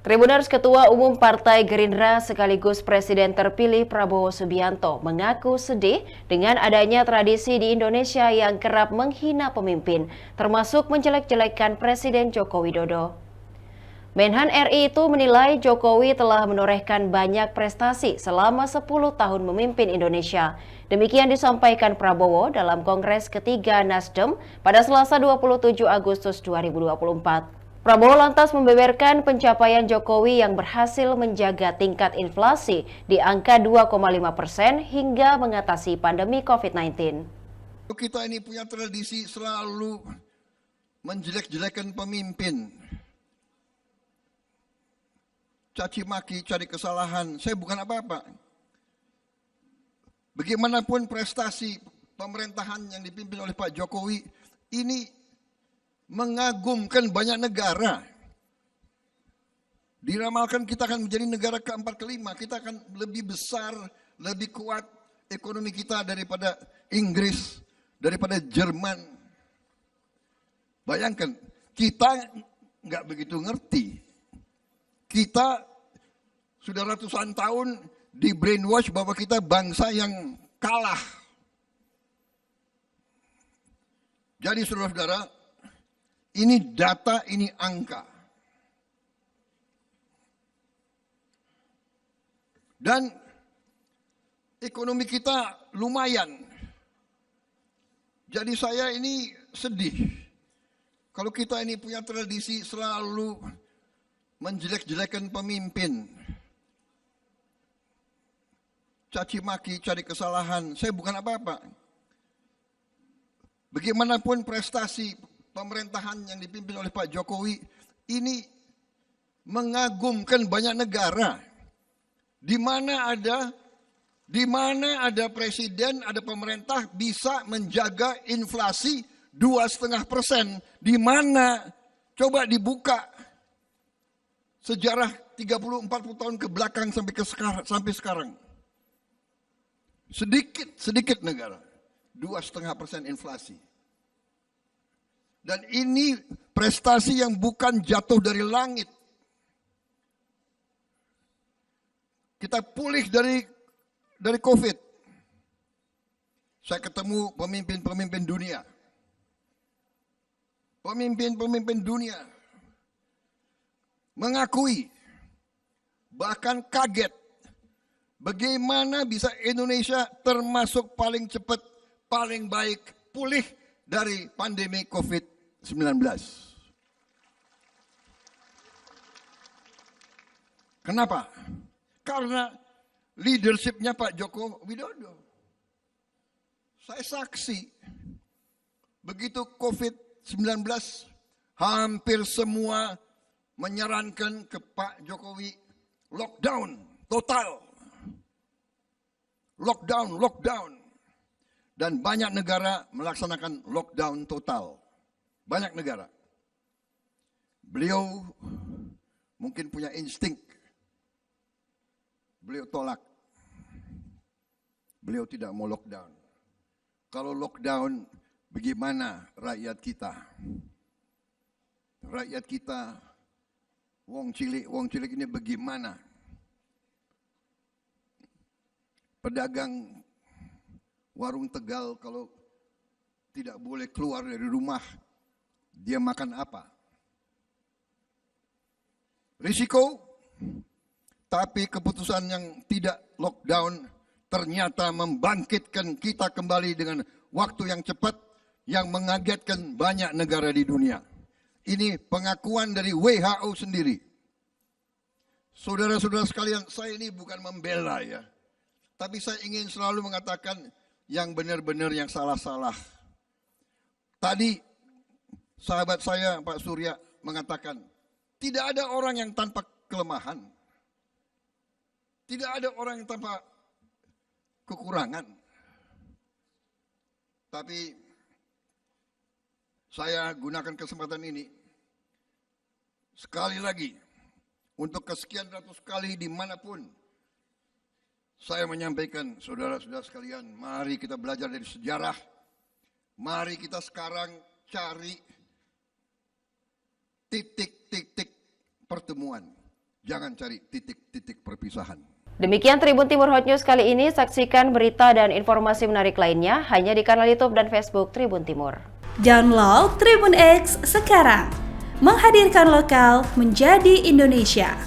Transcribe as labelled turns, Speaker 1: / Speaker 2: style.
Speaker 1: Tribuners Ketua Umum Partai Gerindra sekaligus Presiden terpilih Prabowo Subianto mengaku sedih dengan adanya tradisi di Indonesia yang kerap menghina pemimpin, termasuk menjelek-jelekan Presiden Joko Widodo. Menhan RI itu menilai Jokowi telah menorehkan banyak prestasi selama 10 tahun memimpin Indonesia. Demikian disampaikan Prabowo dalam Kongres ketiga Nasdem pada Selasa 27 Agustus 2024. Prabowo lantas membeberkan pencapaian Jokowi yang berhasil menjaga tingkat inflasi di angka 2,5% hingga mengatasi pandemi COVID-19.
Speaker 2: Kita ini punya tradisi selalu menjelek-jelekan pemimpin. Caci maki, cari kesalahan. Saya bukan apa-apa. Bagaimanapun prestasi pemerintahan yang dipimpin oleh Pak Jokowi ini mengagumkan banyak negara. Diramalkan kita akan menjadi negara keempat kelima. Kita akan lebih besar, lebih kuat ekonomi kita daripada Inggris, daripada Jerman. Bayangkan, kita nggak begitu ngerti. Kita sudah ratusan tahun di brainwash bahwa kita bangsa yang kalah. Jadi saudara-saudara, ini data, ini angka. Dan ekonomi kita lumayan. Jadi saya ini sedih. Kalau kita ini punya tradisi selalu menjelek-jelekan pemimpin. Caci maki, cari kesalahan. Saya bukan apa-apa. Bagaimanapun prestasi pemerintahan yang dipimpin oleh Pak Jokowi ini mengagumkan banyak negara. Di mana ada presiden, ada pemerintah bisa menjaga inflasi 2,5%. Di mana coba dibuka sejarah 30-40 tahun ke belakang sampai sekarang. Sedikit negara 2,5% inflasi. Dan ini prestasi yang bukan jatuh dari langit. Kita pulih dari COVID. Saya ketemu pemimpin-pemimpin dunia. Pemimpin-pemimpin dunia mengakui, bahkan kaget, bagaimana bisa Indonesia termasuk paling cepat, paling baik pulih dari pandemi COVID-19. Kenapa? Karena leadership-nya Pak Joko Widodo. Saya saksi, begitu COVID-19 hampir semua menyarankan ke Pak Jokowi lockdown total. Lockdown. Dan banyak negara melaksanakan lockdown total. Banyak negara. Beliau mungkin punya insting. Beliau tolak. Beliau tidak mau lockdown. Kalau lockdown, bagaimana rakyat kita? Rakyat kita, wong cilik ini bagaimana? Pedagang warung Tegal kalau tidak boleh keluar dari rumah, dia makan apa? Risiko, tapi keputusan yang tidak lockdown ternyata membangkitkan kita kembali dengan waktu yang cepat yang mengagetkan banyak negara di dunia. Ini pengakuan dari WHO sendiri. Saudara-saudara sekalian, saya ini bukan membela ya. Tapi saya ingin selalu mengatakan yang benar-benar, yang salah-salah. Tadi sahabat saya Pak Surya mengatakan, tidak ada orang yang tanpa kelemahan. Tidak ada orang yang tanpa kekurangan. Tapi saya gunakan kesempatan ini sekali lagi untuk kesekian ratus kali dimanapun saya menyampaikan, saudara-saudara sekalian, mari kita belajar dari sejarah. Mari kita sekarang cari titik-titik pertemuan. Jangan cari titik-titik perpisahan.
Speaker 1: Demikian Tribun Timur Hot News kali ini. Saksikan berita dan informasi menarik lainnya hanya di kanal YouTube dan Facebook Tribun Timur.
Speaker 3: Download Tribun X sekarang. Menghadirkan lokal menjadi Indonesia.